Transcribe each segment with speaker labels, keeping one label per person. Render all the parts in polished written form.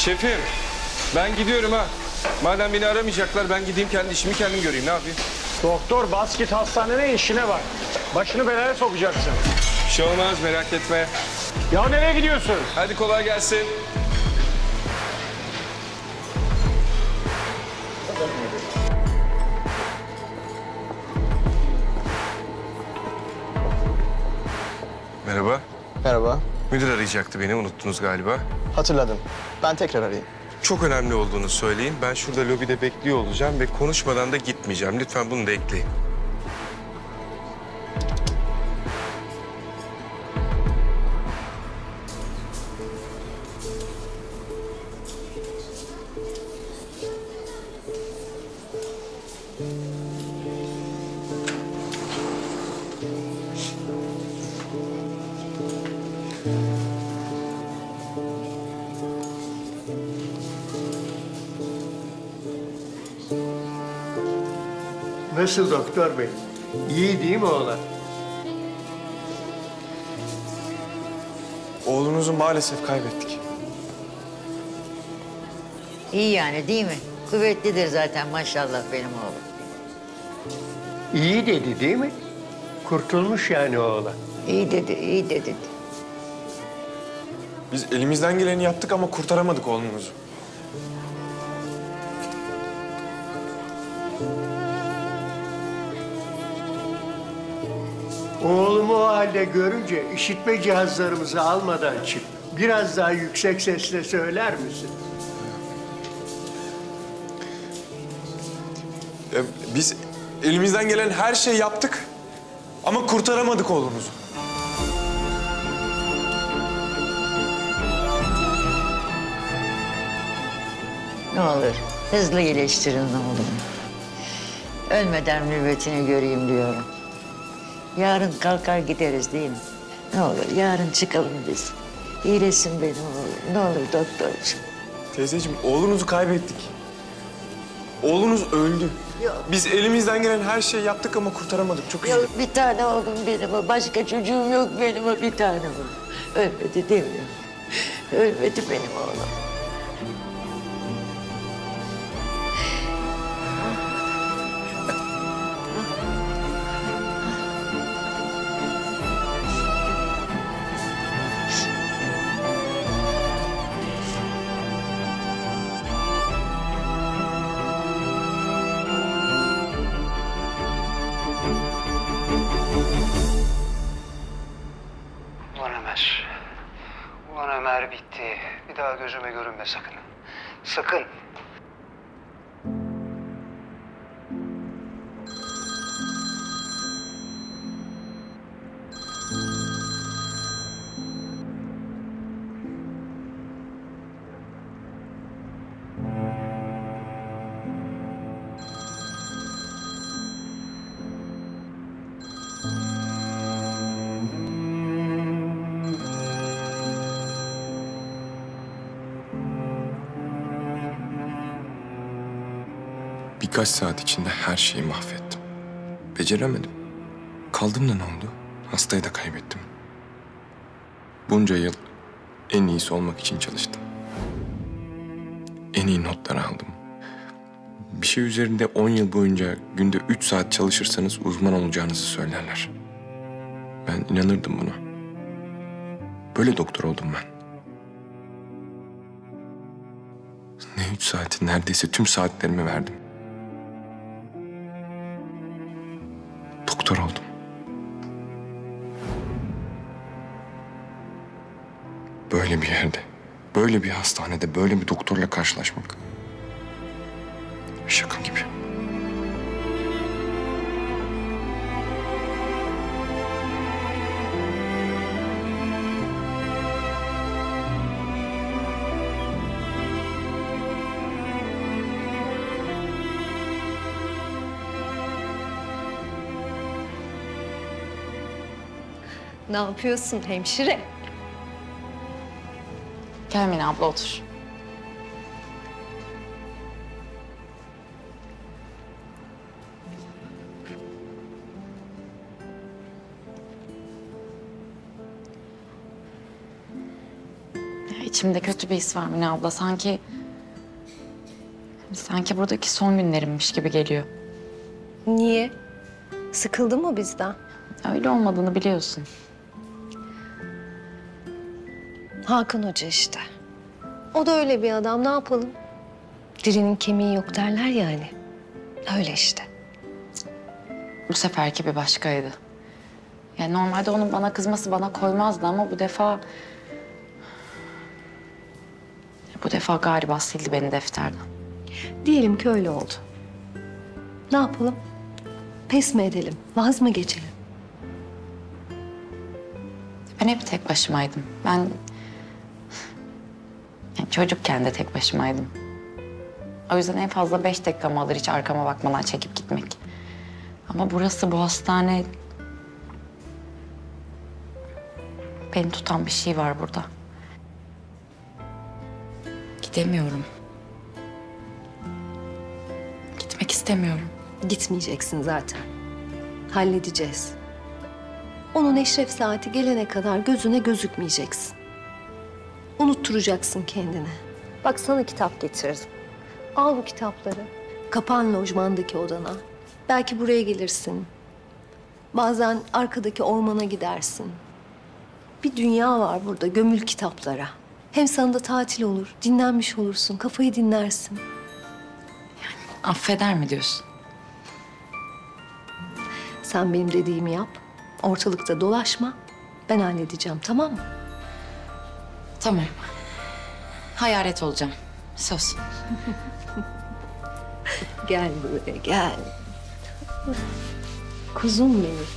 Speaker 1: Şefim, ben gidiyorum ha. Madem beni aramayacaklar, ben gideyim kendi işimi kendim göreyim. Ne yapayım?
Speaker 2: Doktor bas git hastanene, işine bak. Başını belaya sokacaksın.
Speaker 1: Bir şey olmaz, merak etme.
Speaker 2: Ya nereye gidiyorsun?
Speaker 1: Hadi kolay gelsin. Merhaba.
Speaker 3: Merhaba.
Speaker 1: Müdür arayacaktı beni, unuttunuz galiba.
Speaker 3: Hatırladım. Ben tekrar arayayım.
Speaker 1: Çok önemli olduğunu söyleyin. Ben şurada lobide bekliyor olacağım ve konuşmadan da gitmeyeceğim. Lütfen bunu da ekleyin.
Speaker 4: Nasıl doktor bey? İyi değil mi oğlan?
Speaker 5: Oğlunuzu maalesef kaybettik.
Speaker 6: İyi yani değil mi? Kuvvetlidir zaten maşallah benim oğlum.
Speaker 4: İyi dedi değil mi? Kurtulmuş yani oğlan.
Speaker 6: İyi dedi, iyi dedi.
Speaker 5: Biz elimizden geleni yaptık ama kurtaramadık oğlunuzu.
Speaker 4: Oğlumu o halde görünce işitme cihazlarımızı almadan çık. Biraz daha yüksek sesle söyler misin?
Speaker 5: Biz elimizden gelen her şeyi yaptık ama kurtaramadık oğlunuzu.
Speaker 6: Ne olur hızlı iyileştirin oğlumu. Ölmeden mürüvvetini göreyim diyorum. Yarın kalkar gideriz değil mi? Ne olur yarın çıkalım biz. İyileşsin benim oğlum. Ne olur doktorcuğum.
Speaker 5: Teyzeciğim oğlunuzu kaybettik. Oğlunuz öldü.
Speaker 6: Yok.
Speaker 5: Biz elimizden gelen her şeyi yaptık ama kurtaramadık. Çok üzüldüm.
Speaker 6: Yok bir tane oğlum benim o. Başka çocuğum yok benim o. Bir tane oğlum. Ölmedi değil mi? Ölmedi benim oğlum.
Speaker 7: Ulan Ömer. Ulan Ömer bitti. Bir daha gözüme görünme sakın. Sakın.
Speaker 8: Birkaç saat içinde her şeyi mahvettim. Beceremedim. Kaldım da ne oldu? Hastayı da kaybettim. Bunca yıl en iyisi olmak için çalıştım. En iyi notları aldım. Bir şey üzerinde 10 yıl boyunca günde 3 saat çalışırsanız uzman olacağınızı söylerler. Ben inanırdım buna. Böyle doktor oldum ben. Ne 3 saati, neredeyse tüm saatlerimi verdim. Doktor oldum. Böyle bir yerde, böyle bir hastanede, böyle bir doktorla karşılaşmak şaka gibi.
Speaker 9: Ne yapıyorsun hemşire?
Speaker 10: Gel Mine abla otur. İçimde kötü bir his var Mine abla. Sanki buradaki son günlerimmiş gibi geliyor.
Speaker 9: Niye? Sıkıldın mı bizden?
Speaker 10: Öyle olmadığını biliyorsun.
Speaker 9: Hakan Hoca işte. O da öyle bir adam, ne yapalım? Dirinin kemiği yok derler yani. Öyle işte.
Speaker 10: Bu seferki bir başkaydı. Yani normalde onun bana kızması bana koymazdı ama bu defa galiba sildi beni defterden.
Speaker 9: Diyelim ki öyle oldu. Ne yapalım? Pes mi edelim? Vaz mı geçelim?
Speaker 10: Ben hep tek başımaydım. Ben çocukken de tek başımaydım. O yüzden en fazla 5 dakikamı alır hiç arkama bakmadan çekip gitmek. Ama burası, bu hastane... Beni tutan bir şey var burada. Gidemiyorum. Gitmek istemiyorum.
Speaker 9: Gitmeyeceksin zaten. Halledeceğiz. Onun eşref saati gelene kadar gözüne gözükmeyeceksin. Unutturacaksın kendini. Bak sana kitap getirdim. Al bu kitapları. Kapan lojmandaki odana. Belki buraya gelirsin. Bazen arkadaki ormana gidersin. Bir dünya var burada, gömül kitaplara. Hem sana da tatil olur, dinlenmiş olursun, kafayı dinlersin.
Speaker 10: Affeder mi diyorsun?
Speaker 9: Sen benim dediğimi yap. Ortalıkta dolaşma. Ben halledeceğim, tamam mı?
Speaker 10: Tamam. Hayalet olacağım. Söz.
Speaker 9: Gel buraya, gel. Kuzum benim.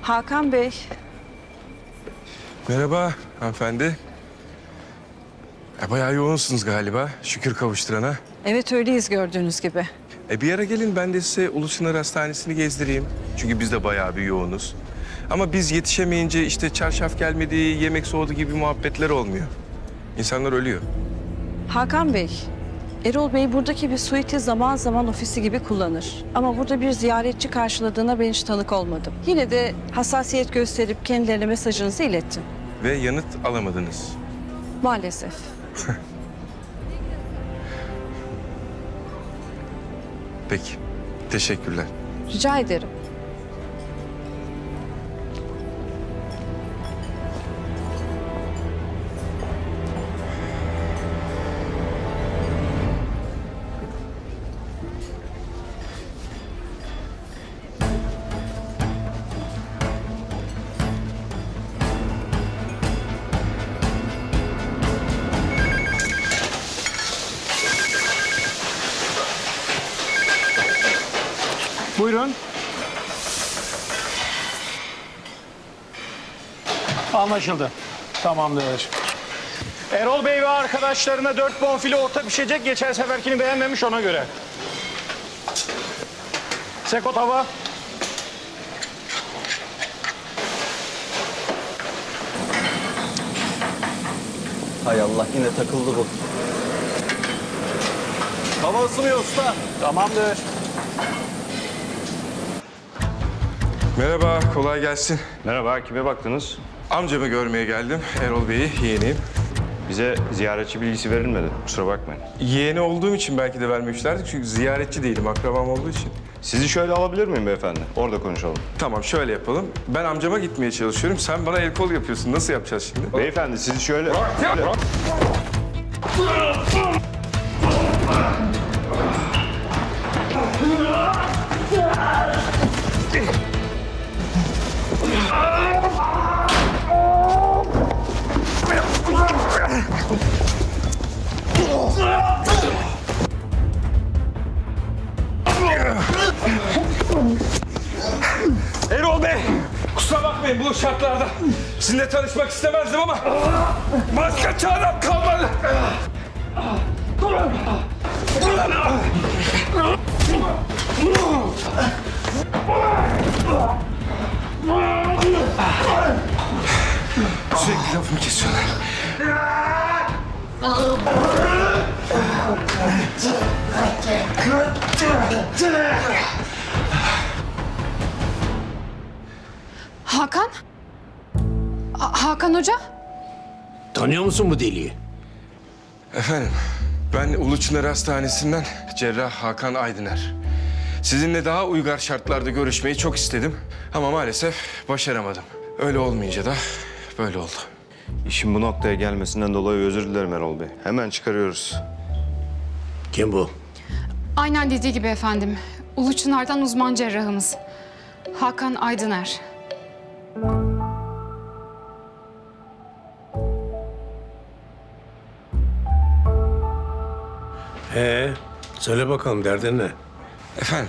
Speaker 11: Hakan Bey.
Speaker 1: Merhaba hanımefendi. Bayağı yoğunsunuz galiba. Şükür kavuşturana.
Speaker 11: Evet öyleyiz gördüğünüz gibi.
Speaker 1: Bir ara gelin ben de size Uluçınar Hastanesi'ni gezdireyim. Çünkü biz de bayağı bir yoğunuz. Ama biz yetişemeyince işte çarşaf gelmedi, yemek soğudu gibi muhabbetler olmuyor. İnsanlar ölüyor.
Speaker 11: Hakan Bey, Erol Bey buradaki bir suiti zaman zaman ofisi gibi kullanır. Ama burada bir ziyaretçi karşıladığına ben hiç tanık olmadım. Yine de hassasiyet gösterip kendilerine mesajınızı ilettim.
Speaker 1: Ve yanıt alamadınız.
Speaker 11: Maalesef.
Speaker 1: Peki, teşekkürler.
Speaker 11: Rica ederim.
Speaker 2: Buyurun. Anlaşıldı. Tamamdır. Erol Bey ve arkadaşlarına 4 bonfile orta pişecek. Geçen seferkini beğenmemiş ona göre. Seko tava.
Speaker 3: Hay Allah yine takıldı bu.
Speaker 2: Tava ısınıyor usta. Tamamdır.
Speaker 1: Merhaba, kolay gelsin.
Speaker 12: Merhaba, kime baktınız?
Speaker 1: Amcamı görmeye geldim. Erol Bey'i, yeğeniyim.
Speaker 12: Bize ziyaretçi bilgisi verilmedi, kusura bakmayın.
Speaker 1: Yeğeni olduğum için belki de vermemişlerdi. Çünkü ziyaretçi değilim, akrabam olduğu için.
Speaker 12: Sizi şöyle alabilir miyim beyefendi? Orada konuşalım.
Speaker 1: Tamam, şöyle yapalım. Ben amcama gitmeye çalışıyorum. Sen bana el kol yapıyorsun. Nasıl yapacağız şimdi?
Speaker 12: Beyefendi sizi şöyle...
Speaker 1: Erol Bey! Kusura bakmayın bu şartlarda. Sizinle tanışmak istemezdim ama başka çarem kalmadı. Sürekli lafımı kesiyorlar.
Speaker 10: Hakan?
Speaker 13: Hakan Hoca?
Speaker 14: Tanıyor musun bu deliği?
Speaker 1: Efendim, ben Uluçınar Hastanesi'nden cerrah Hakan Aydıner. Sizinle daha uygar şartlarda görüşmeyi çok istedim ama maalesef başaramadım. Öyle olmayınca da böyle oldu.
Speaker 12: İşin bu noktaya gelmesinden dolayı özür dilerim Erol Bey. Hemen çıkarıyoruz.
Speaker 14: Kim bu?
Speaker 13: Aynen dediği gibi efendim. Uluçınar'dan uzman cerrahımız. Hakan Aydıner.
Speaker 14: Söyle bakalım derdin ne?
Speaker 1: Efendim,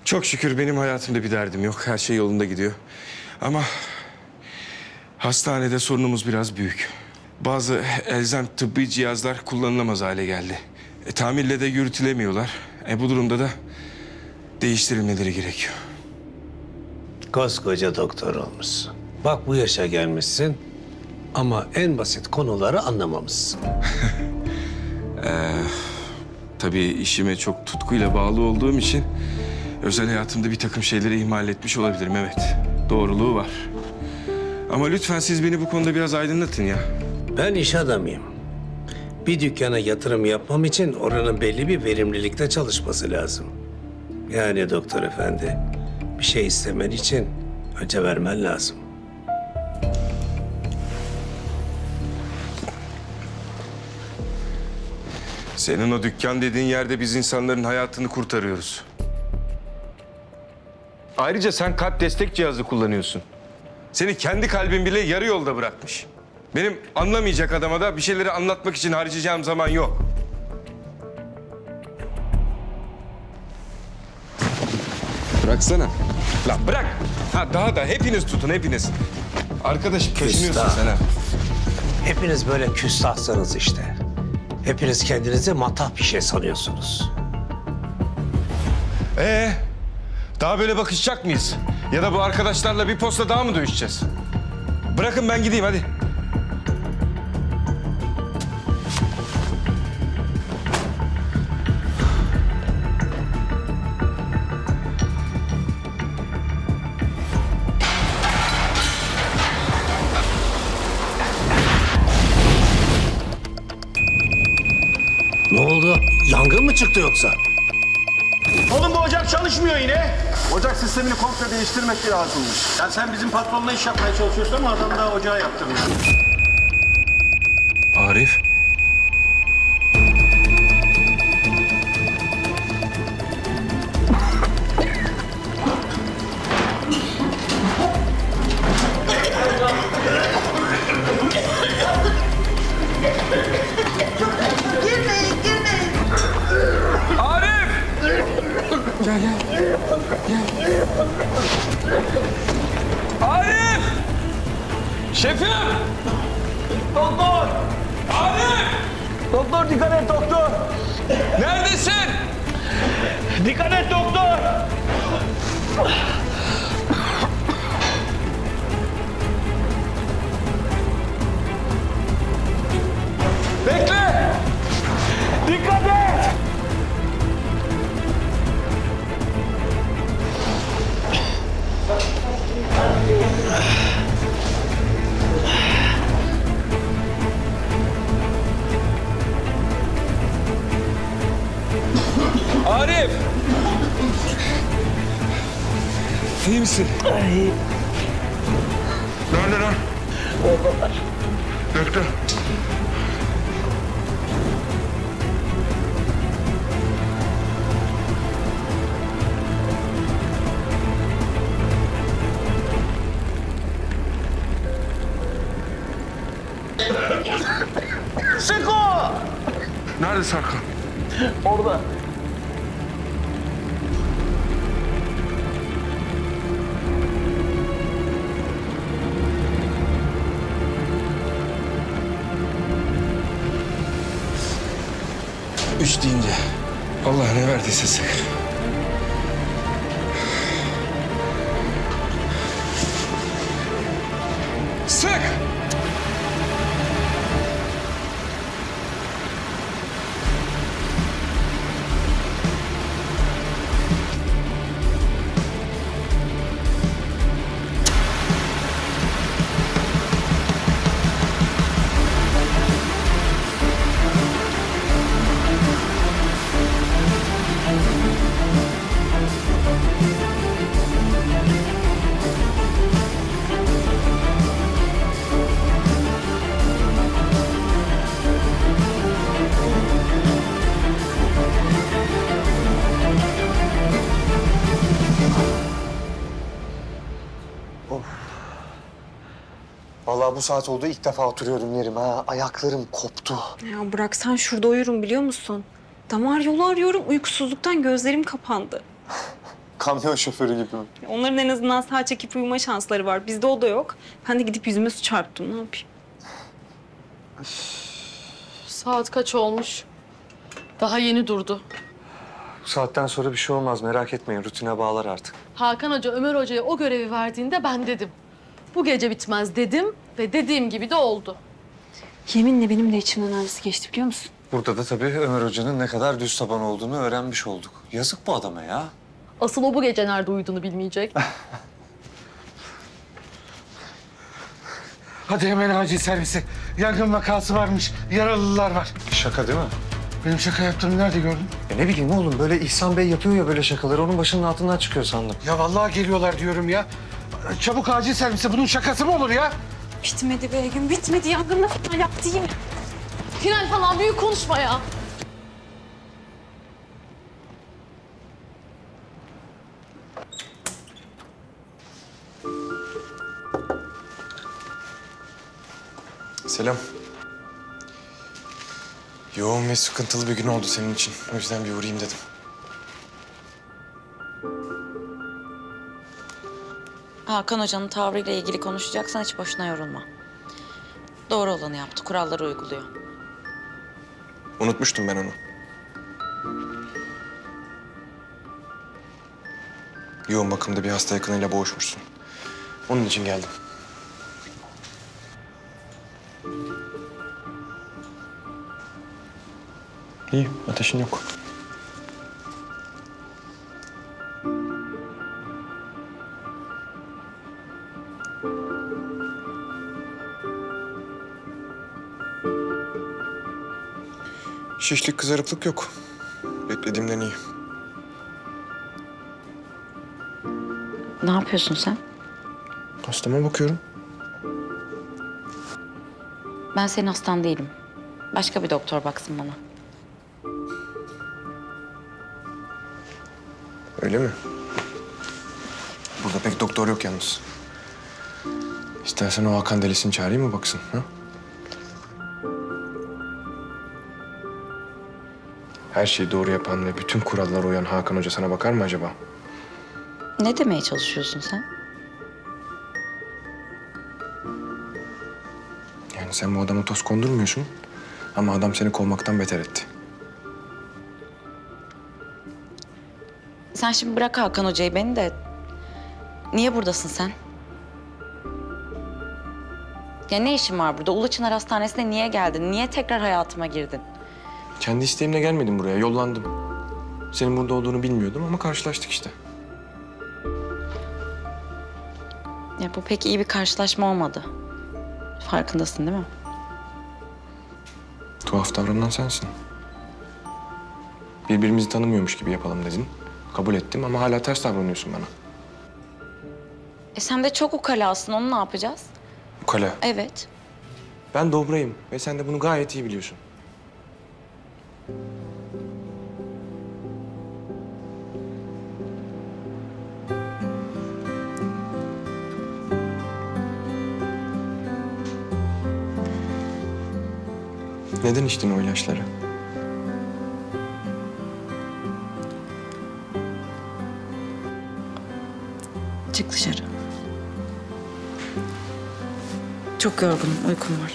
Speaker 1: çok şükür benim hayatımda bir derdim yok. Her şey yolunda gidiyor. Ama hastanede sorunumuz biraz büyük. Bazı elzem tıbbi cihazlar kullanılamaz hale geldi. Tamirle de yürütülemiyorlar. Bu durumda da değiştirilmeleri gerekiyor.
Speaker 14: Koskoca doktor olmuşsun. Bak bu yaşa gelmişsin ama en basit konuları anlamamışsın.
Speaker 1: Tabii işime çok tutkuyla bağlı olduğum için özel hayatımda bir takım şeyleri ihmal etmiş olabilirim, evet. Doğruluğu var. Ama lütfen siz beni bu konuda biraz aydınlatın ya.
Speaker 14: Ben iş adamıyım. Bir dükkana yatırım yapmam için oranın belli bir verimlilikte çalışması lazım. Yani doktor efendi, bir şey istemen için önce vermen lazım.
Speaker 1: Senin o dükkan dediğin yerde biz insanların hayatını kurtarıyoruz. Ayrıca sen kalp destek cihazı kullanıyorsun. Seni kendi kalbin bile yarı yolda bırakmış. Benim anlamayacak adama da bir şeyleri anlatmak için harcayacağım zaman yok. Bıraksana. Lan bırak. Ha daha da hepiniz tutun, hepiniz. Arkadaş kaşınıyorsun sen ha.
Speaker 14: Hepiniz böyle küstahsınız işte. Hepiniz kendinizi matah bir şey sanıyorsunuz.
Speaker 1: Daha böyle bakışacak mıyız? Ya da bu arkadaşlarla bir posta daha mı dövüşeceğiz? Bırakın ben gideyim hadi.
Speaker 14: Ne oldu? Yangın mı çıktı yoksa?
Speaker 2: Oğlum bu ocak çalışmıyor yine. Ocak sistemini komple değiştirmek lazımmış. Ya sen bizim patronla iş yapmaya çalışıyorsun ama adam daha ocağı yaptırmıyor.
Speaker 1: Arif. Arif! Şefim! Doktor! Arif!
Speaker 2: Doktor dikkat et doktor!
Speaker 1: Neredesin?
Speaker 2: Dikkat et doktor!
Speaker 1: Bekle!
Speaker 2: Dikkat et!
Speaker 1: Arif! İyi misin?
Speaker 2: İyiyim.
Speaker 1: Nerede lan?
Speaker 2: Oradalar.
Speaker 1: Doktor.
Speaker 2: Seko!
Speaker 1: Nerede Sarkan?
Speaker 2: Orada.
Speaker 1: Üç deyince Allah ne verdiyse sık. Sık!
Speaker 15: Vallahi bu saat oldu ilk defa oturuyorum yerime ha. Ayaklarım koptu.
Speaker 16: Ya bırak sen şurada uyurum biliyor musun? Damar yolu arıyorum. Uykusuzluktan gözlerim kapandı.
Speaker 15: Kamyon şoförü gibi mi?
Speaker 16: Onların en azından sağ çekip uyuma şansları var. Bizde o da yok. Ben de gidip yüzüme su çarptım. Ne yapayım?
Speaker 17: Saat kaç olmuş? Daha yeni durdu.
Speaker 15: Bu saatten sonra bir şey olmaz merak etmeyin. Rutine bağlar artık.
Speaker 17: Hakan Hoca Ömer Hoca'ya o görevi verdiğinde ben dedim. Bu gece bitmez dedim ve dediğim gibi de oldu.
Speaker 16: Yeminle benim de içimden ağrısı geçti biliyor musun?
Speaker 15: Burada da tabii Ömer Hoca'nın ne kadar düz taban olduğunu öğrenmiş olduk. Yazık bu adama ya.
Speaker 17: Asıl o bu gece nerede uyuduğunu bilmeyecek.
Speaker 18: Hadi hemen acil servise. Yangın vakası varmış. Yaralılar var.
Speaker 15: Şaka değil mi?
Speaker 18: Benim şaka yaptığımı nerede gördün?
Speaker 15: Ne bileyim oğlum böyle İhsan Bey yapıyor ya böyle şakaları. Onun başının altından çıkıyor sandım.
Speaker 18: Ya vallahi geliyorlar diyorum ya. Çabuk acil servise. Bunun şakası mı olur ya?
Speaker 16: Bitmedi be gün bitmedi. Yangınla falan yaptı yine.
Speaker 17: Final falan büyük konuşma ya.
Speaker 8: Selam. Yoğun ve sıkıntılı bir gün oldu senin için. O yüzden bir uğrayayım dedim.
Speaker 10: Hakan Hoca'nın tavrıyla ilgili konuşacaksan hiç boşuna yorulma. Doğru olanı yaptı, kuralları uyguluyor.
Speaker 8: Unutmuştum ben onu. Yoğun bakımda bir hasta yakınıyla boğuşmuşsun. Onun için geldim. İyi, ateşin yok. Şişlik, kızarıklık yok. Beklediğimden iyi.
Speaker 10: Ne yapıyorsun sen?
Speaker 8: Hastama bakıyorum.
Speaker 10: Ben senin hastan değilim. Başka bir doktor baksın bana.
Speaker 8: Öyle mi? Burada pek doktor yok yalnız. İstersen o Hakan delisini çağırayım mı baksın? Ha? Her şeyi doğru yapan ve bütün kurallara uyan Hakan Hoca sana bakar mı acaba?
Speaker 10: Ne demeye çalışıyorsun sen?
Speaker 8: Yani sen bu adama toz kondurmuyorsun ama adam seni kovmaktan beter etti.
Speaker 10: Sen şimdi bırak Hakan Hoca'yı beni de... Niye buradasın sen? Ya ne işin var burada? Ulu Çınar Hastanesi'ne niye geldin? Niye tekrar hayatıma girdin?
Speaker 8: Kendi isteğimle gelmedim buraya, yollandım. Senin burada olduğunu bilmiyordum ama karşılaştık işte.
Speaker 10: Ya bu pek iyi bir karşılaşma olmadı. Farkındasın değil mi?
Speaker 8: Tuhaf davranan sensin. Birbirimizi tanımıyormuş gibi yapalım dedin. Kabul ettim ama hala ters davranıyorsun bana.
Speaker 10: Sen de çok ukalasın. Onu ne yapacağız?
Speaker 8: Ukala.
Speaker 10: Evet.
Speaker 8: Ben dobrayım ve sen de bunu gayet iyi biliyorsun. Neden içtin o ilaçları?
Speaker 10: Çık dışarı. Çok yorgunum, uykum var.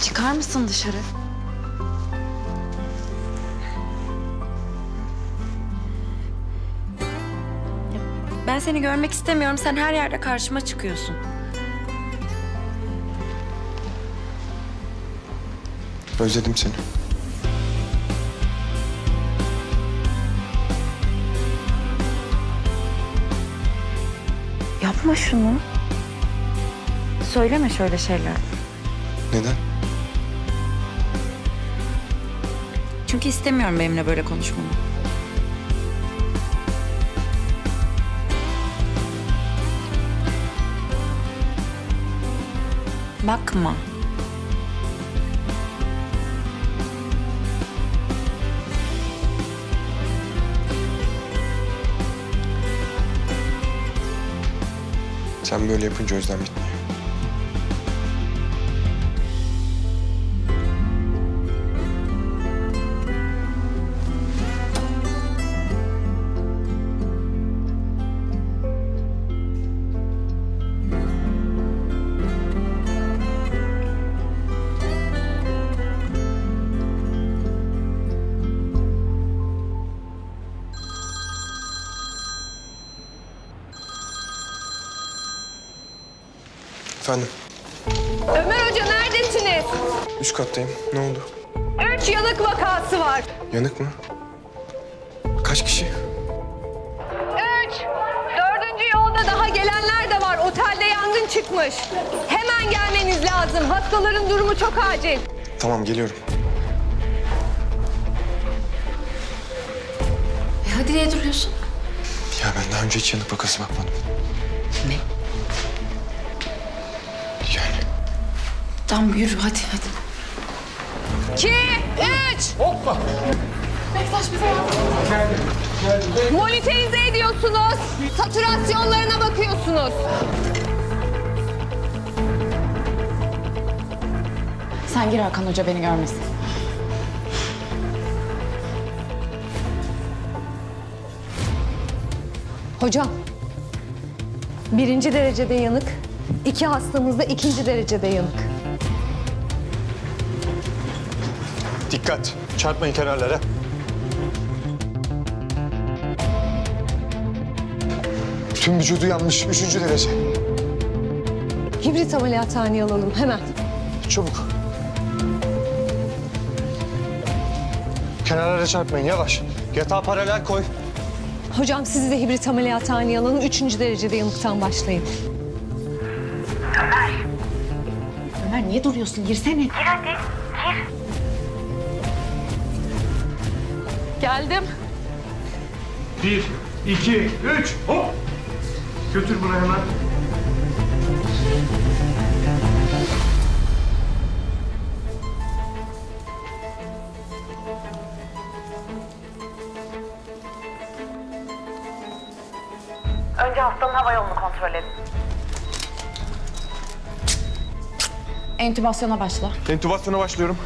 Speaker 10: Çıkar mısın dışarı? Ben seni görmek istemiyorum. Sen her yerde karşıma çıkıyorsun.
Speaker 8: Özledim seni.
Speaker 10: Yapma şunu. Söyleme şöyle şeyler.
Speaker 8: Neden?
Speaker 10: Çünkü istemiyorum benimle böyle konuşmanı. Bakma.
Speaker 8: Sen böyle yapınca özlem bitmiyor. Efendim,
Speaker 16: Ömer Hoca neredesiniz?
Speaker 8: üst kattayım. Ne oldu?
Speaker 16: 3 yanık vakası var.
Speaker 8: Yanık mı? Kaç kişi?
Speaker 16: 3. 4. yolda daha gelenler de var. Otelde yangın çıkmış. Hemen gelmeniz lazım. Hastaların durumu çok acil.
Speaker 8: Tamam, geliyorum.
Speaker 10: Hadi niye duruyorsun?
Speaker 8: Ya ben daha önce hiç yanık vakası bakmadım.
Speaker 10: Ne?
Speaker 8: Yani.
Speaker 10: Tamam yürü hadi hadi.
Speaker 16: 2, 3.
Speaker 18: Hoppa.
Speaker 13: Bektaş bize yardım.
Speaker 16: Monitörize ediyorsunuz. Satürasyonlarına bakıyorsunuz.
Speaker 10: Sen gir Hakan Hoca beni görmesin.
Speaker 9: Hocam, 1. derecede yanık, 2 hastamız da 2. derecede yanık.
Speaker 2: Dikkat. Çarpmayın kenarlara.
Speaker 15: Tüm vücudu yanmış. 3. derece.
Speaker 9: Hibrit ameliyathaneye alalım hemen.
Speaker 15: Çabuk.
Speaker 2: Kenarlara çarpmayın yavaş. Yatağa paralel koy.
Speaker 9: Hocam sizi de hibrit ameliyathaneye alalım. 3. derecede yanıktan başlayın.
Speaker 10: Ömer niye duruyorsun? Girsene. Gir hadi. Gir.
Speaker 17: Geldim.
Speaker 18: 1, 2, 3. Hop. Götür bunu hemen.
Speaker 10: Önce hastanın hava yolunu kontrol edin. Entübasyona başla.
Speaker 8: Entübasyona başlıyorum.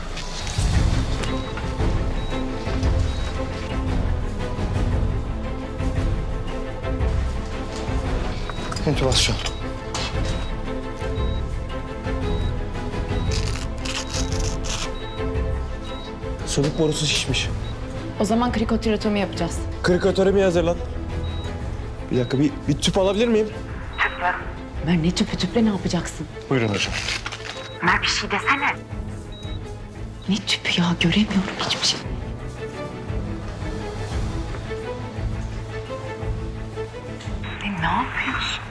Speaker 2: Entübasyon.
Speaker 8: Soluk borusu şişmiş.
Speaker 10: O zaman krikotirotomi yapacağız.
Speaker 8: Krikotomi hazırlan. Bir dakika, bir tüp alabilir miyim?
Speaker 10: Ömer ne tüple ne yapacaksın?
Speaker 2: Buyurun hocam.
Speaker 10: Ömer bir şey desene. Ne tüpü ya? Göremiyorum hiçbir şey. Ne yapıyorsun?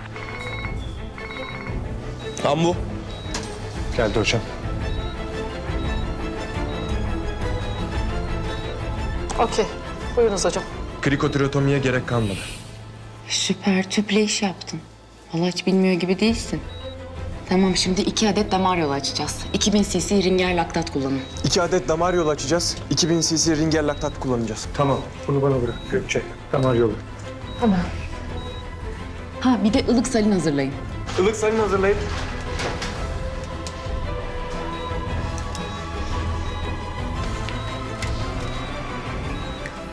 Speaker 8: Tam bu.
Speaker 2: Geldi hocam.
Speaker 17: Okey. Buyurunuz hocam.
Speaker 8: Krikotirotomiye gerek kalmadı.
Speaker 10: Süper tüple iş yaptın. Vallahi hiç bilmiyor gibi değilsin. Tamam şimdi 2 adet damar yolu açacağız. 2000 cc ringer laktat kullanın.
Speaker 8: 2 adet damar yolu açacağız. 2000 cc ringer laktat kullanacağız.
Speaker 2: Tamam. Bunu bana bırak Gökçe. Damar yolu.
Speaker 10: Tamam. Ha bir de ılık salin hazırlayın.
Speaker 8: Ilık salin hazırlayın.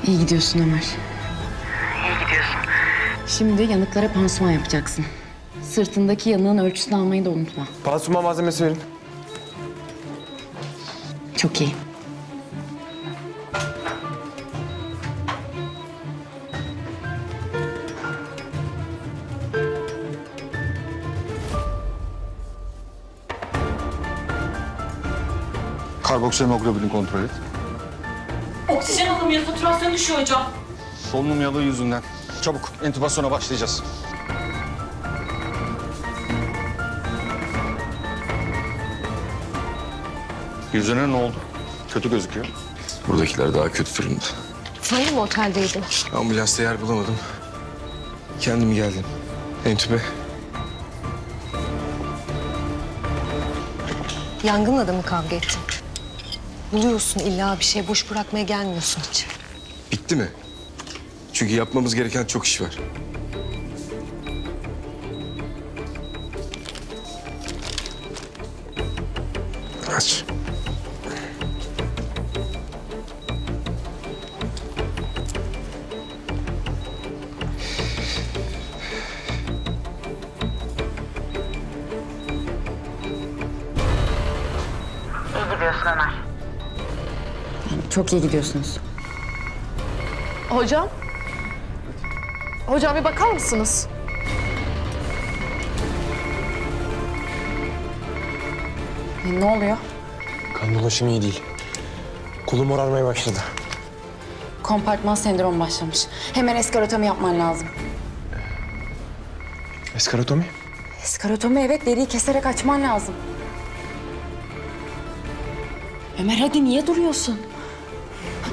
Speaker 10: İyi gidiyorsun Ömer. İyi gidiyorsun. Şimdi yanıklara pansuman yapacaksın. Sırtındaki yanığın ölçüsünü almayı da unutma.
Speaker 8: Pansuman malzemesi verin.
Speaker 10: Çok iyi.
Speaker 12: Karboksemoglobini kontrol et.
Speaker 17: Oksijen alımıyor, saturasyon düşüyor hocam.
Speaker 12: Solunum yalığı yüzünden. Çabuk entübasyona başlayacağız. Yüzüne ne oldu? Kötü gözüküyor.
Speaker 1: Buradakiler daha kötü durumda.
Speaker 9: Sen de mi oteldeydin?
Speaker 1: Ambulansta yer bulamadım. Kendim geldim. Entübe.
Speaker 9: Yangınla da mı kavga ettin? Buluyorsun illa bir şey, boş bırakmaya gelmiyorsun hiç.
Speaker 1: Bitti mi? Çünkü yapmamız gereken çok iş var. Aç.
Speaker 10: İyi gidiyorsun Ömer. Çok iyi gidiyorsunuz.
Speaker 17: Hocam? Hocam bir bakar mısınız?
Speaker 10: Ne oluyor?
Speaker 8: Kan dolaşımı iyi değil. Kolum morarmaya başladı.
Speaker 10: Kompartman sendromu başlamış. Hemen eskarotomi yapman lazım.
Speaker 8: Eskarotomi?
Speaker 10: Eskarotomi evet, deriyi keserek açman lazım. Ömer hadi niye duruyorsun?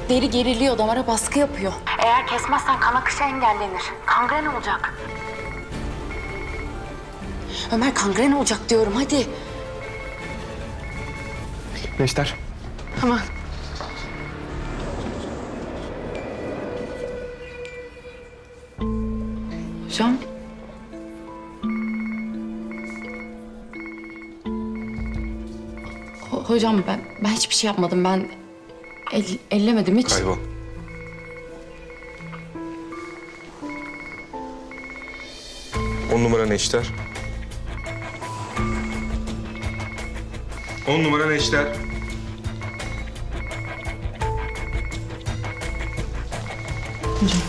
Speaker 10: Deri geriliyor, damara baskı yapıyor. Eğer kesmezsen kan akışı engellenir. Kangren olacak. Ömer kangren olacak diyorum, hadi.
Speaker 8: Neşter.
Speaker 17: Hemen.
Speaker 10: Hocam. Hocam ben hiçbir şey yapmadım. Ben ellemedim hiç.
Speaker 1: Kaybol. On numara Neşter. 10 numara Neşter.
Speaker 10: Hocam.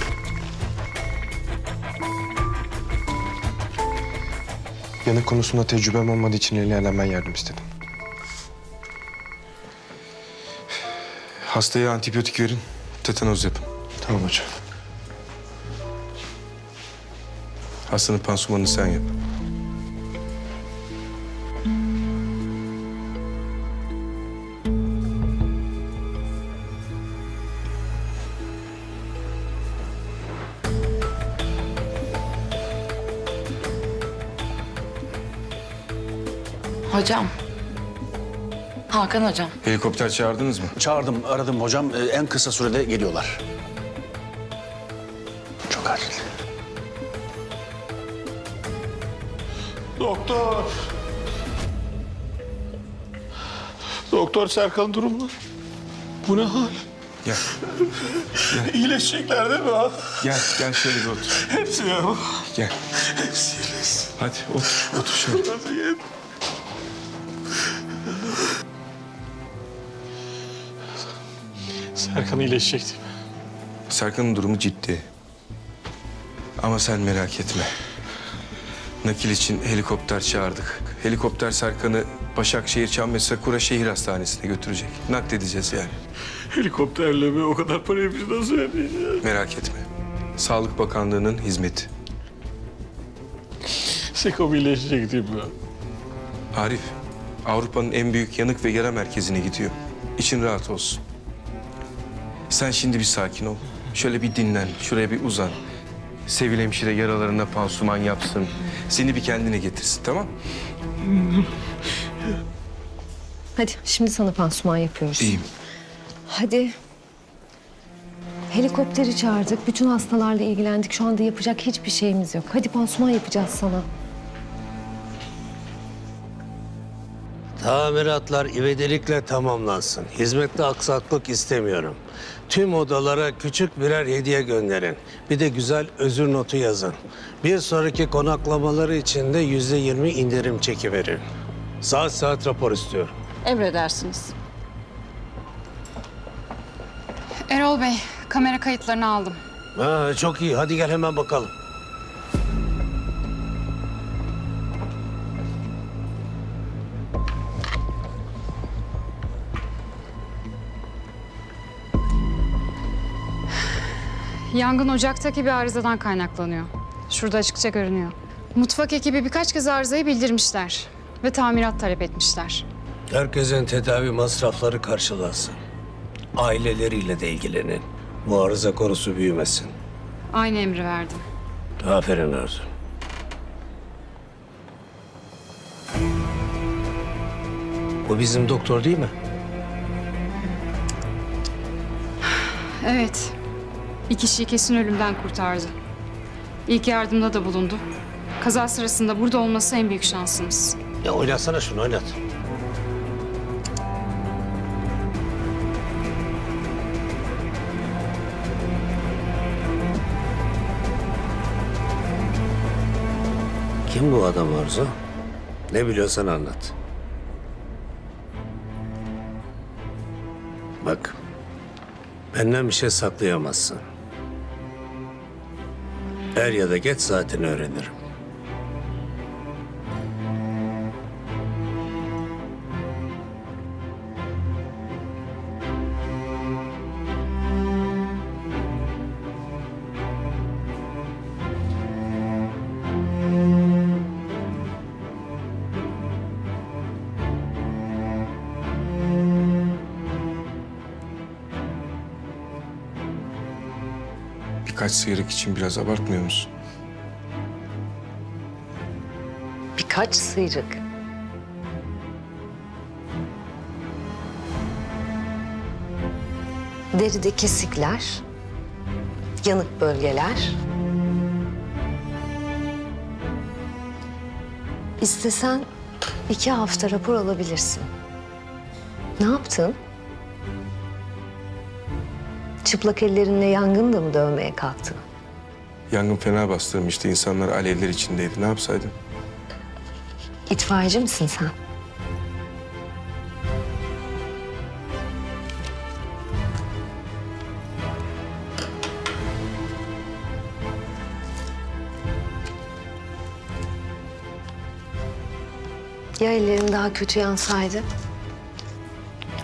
Speaker 8: Yanık konusunda tecrübem olmadığı için Leyla'dan ben yardım istedim.
Speaker 1: Hastaya antibiyotik verin, tetanoz yapın.
Speaker 8: Tamam hocam.
Speaker 1: Hastanın pansumanını sen yap.
Speaker 10: Hocam. Hakan hocam.
Speaker 1: Helikopter çağırdınız mı?
Speaker 2: Çağırdım, aradım hocam. En kısa sürede geliyorlar. Çok acil.
Speaker 18: Doktor. Doktor Serkan durumu. Bu ne hal?
Speaker 1: Gel.
Speaker 18: İyileşecekler değil mi ha?
Speaker 1: Gel şöyle bir otur.
Speaker 18: Hepsi ya.
Speaker 1: Gel.
Speaker 18: Hepsi iyileşsin.
Speaker 1: Hadi otur şöyle.
Speaker 18: Serkan iyileşecek değil mi?
Speaker 1: Serkan'ın durumu ciddi. Ama sen merak etme. Nakil için helikopter çağırdık. Helikopter Serkan'ı Başakşehir Çamlıca Şehir Hastanesi'ne götürecek. Nakledeceğiz yani.
Speaker 18: Helikopterle mi? O kadar parayı biz nasıl ödeyeceğiz?
Speaker 1: Merak etme. Sağlık Bakanlığı'nın hizmeti.
Speaker 18: Sekom iyileşecek değil mi?
Speaker 1: Arif, Avrupa'nın en büyük yanık ve yara merkezine gidiyor. İçin rahat olsun. Sen şimdi bir sakin ol. Şöyle bir dinlen, şuraya bir uzan. Sevil hemşire yaralarına pansuman yapsın. Seni bir kendine getirsin, tamam?
Speaker 9: Hadi şimdi sana pansuman yapıyoruz.
Speaker 1: İyiyim.
Speaker 9: Hadi. Helikopteri çağırdık. Bütün hastalarla ilgilendik. Şu anda yapacak hiçbir şeyimiz yok. Hadi pansuman yapacağız sana.
Speaker 14: Tamiratlar ivedilikle tamamlansın. Hizmette aksaklık istemiyorum. Tüm odalara küçük birer hediye gönderin. Bir de güzel özür notu yazın. Bir sonraki konaklamaları için de %20 indirim çekiverin. Saat rapor istiyorum.
Speaker 11: Emredersiniz.
Speaker 13: Erol Bey, kamera kayıtlarını aldım.
Speaker 14: Ha, çok iyi. Hadi gel hemen bakalım.
Speaker 13: Yangın ocaktaki bir arızadan kaynaklanıyor. Şurada açıkça görünüyor. Mutfak ekibi birkaç kez arızayı bildirmişler ve tamirat talep etmişler.
Speaker 14: Herkesin tedavi masrafları karşılansın. Aileleriyle de ilgilenin. Bu arıza konusu büyümesin.
Speaker 13: Aynı emri verdim.
Speaker 14: Aferin Arzu. Bu bizim doktor değil mi?
Speaker 13: Evet. Bir kişiyi kesin ölümden kurtardı. İlk yardımda da bulundu. Kaza sırasında burada olması en büyük şansımız.
Speaker 14: Ya oynatsana şunu, oynat. Kim bu adam Arzu? Ne biliyorsan anlat. Bak, benden bir şey saklayamazsın. Er ya da geç zaten öğrenirim.
Speaker 8: Birkaç sıyrık için biraz abartmıyor musun?
Speaker 9: Birkaç sıyrık. Deride kesikler, yanık bölgeler. İstesen 2 hafta rapor alabilirsin. Ne yaptın? Çıplak ellerinle yangın da mı dövmeye kalktın?
Speaker 8: Yangın fena bastırmıştı. İnsanlar alevler içindeydi. Ne yapsaydım?
Speaker 9: İtfaiyeci misin sen? Ya ellerin daha kötü yansaydı?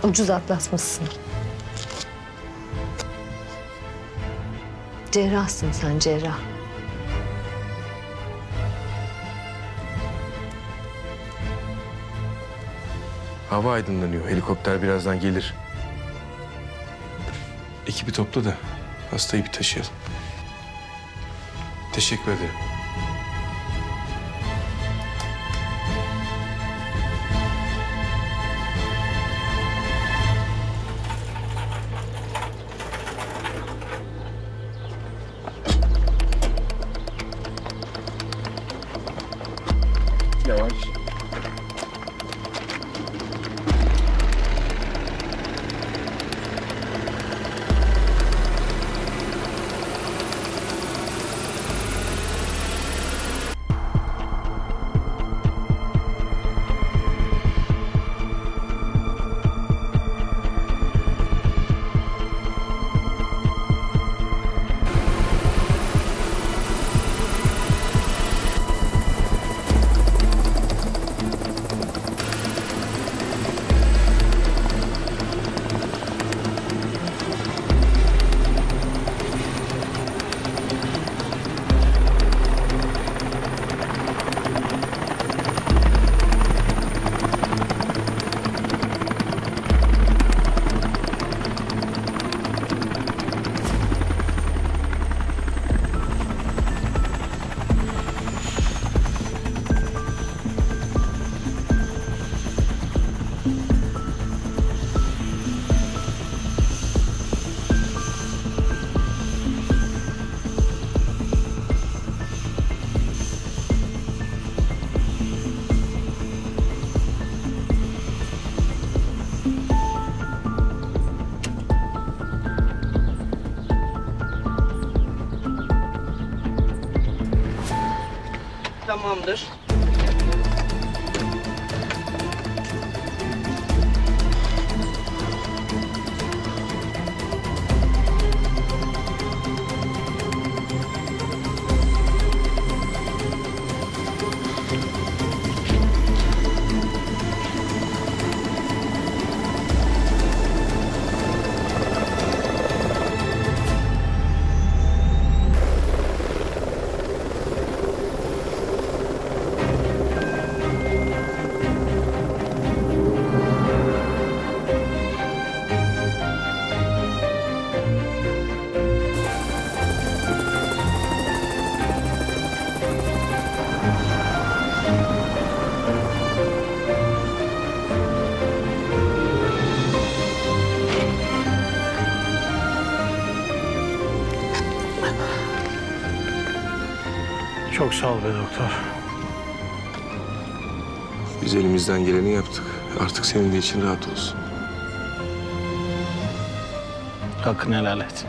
Speaker 9: Ucuz atlatmışsın. Cerrahsın sen, cerrah.
Speaker 8: Hava aydınlanıyor. Helikopter birazdan gelir. Ekibi topla da hastayı bir taşıyalım. Teşekkür ederim. Yavaş.
Speaker 11: Tamamdır.
Speaker 18: Çok sağ ol be doktor.
Speaker 8: Biz elimizden geleni yaptık. Artık senin de için rahat olsun.
Speaker 18: Hakkını helal et.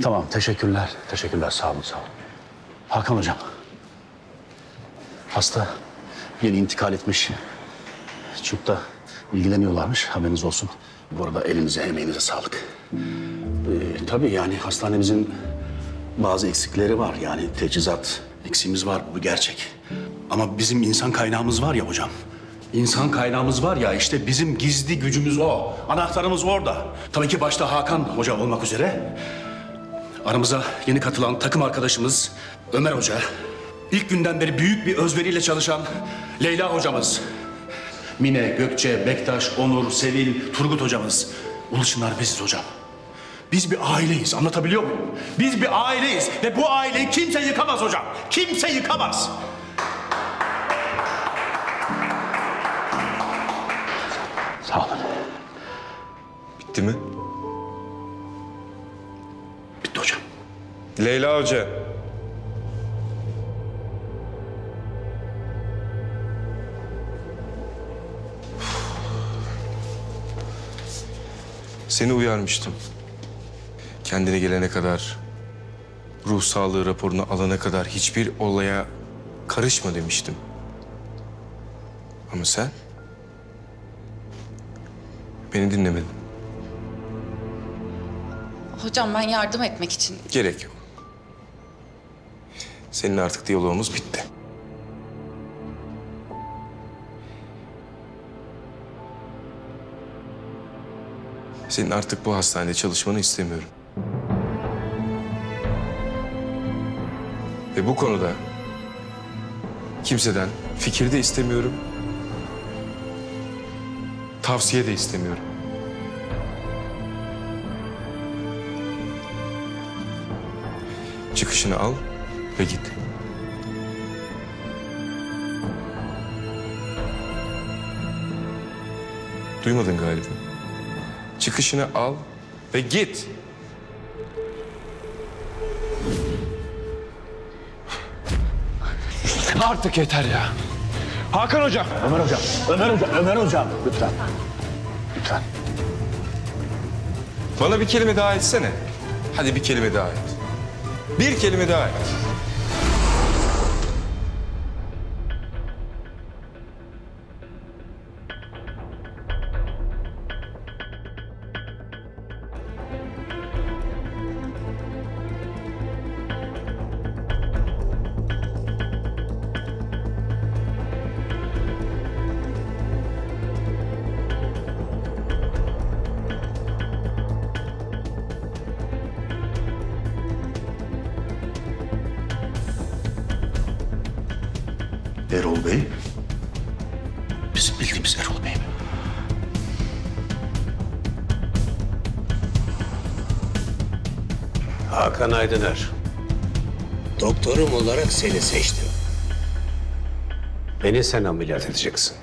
Speaker 19: Tamam, teşekkürler. Teşekkürler, sağ olun, sağ olun. Hakan hocam. Hasta yeni intikal etmiş. Çubuk'ta ilgileniyorlarmış, haberiniz olsun. Bu arada elinize, emeğinize sağlık. Tabii yani hastanemizin bazı eksikleri var. Yani teçhizat eksiğimiz var, bu gerçek. Ama bizim insan kaynağımız var ya hocam. İnsan kaynağımız var ya, işte bizim gizli gücümüz o. Anahtarımız orada. Tabii ki başta Hakan Hoca olmak üzere. Aramıza yeni katılan takım arkadaşımız Ömer Hoca. İlk günden beri büyük bir özveriyle çalışan Leyla hocamız. Mine, Gökçe, Bektaş, Onur, Sevil, Turgut hocamız. Uluçınlar biziz hocam. Biz bir aileyiz, anlatabiliyor muyum? Biz bir aileyiz ve bu aileyi kimse yıkamaz hocam. Kimse yıkamaz. Sağ olun.
Speaker 1: Bitti mi?
Speaker 19: Bitti hocam.
Speaker 1: Leyla Hoca. Seni uyarmıştım. Kendine gelene kadar, ruh sağlığı raporunu alana kadar hiçbir olaya karışma demiştim. Ama sen beni dinlemedin.
Speaker 10: Hocam ben yardım etmek için...
Speaker 1: Gerek yok. Seninle artık diyalogumuz bitti. Senin artık bu hastanede çalışmanı istemiyorum. Ve bu konuda kimseden fikir de istemiyorum, tavsiye de istemiyorum. Çıkışını al ve git. Duymadın galiba. Çıkışını al ve git.
Speaker 18: Artık yeter ya. Hakan hocam.
Speaker 19: Ömer hocam, Ömer hocam, Ömer hocam. Lütfen. Lütfen.
Speaker 1: Bana bir kelime daha etsene. Hadi bir kelime daha et. Bir kelime daha et.
Speaker 19: Erol Bey. Bizim bildiğimiz Erol Bey mi? Hakan Aydıner. Doktorum olarak seni seçtim. Beni sen ameliyat edeceksin.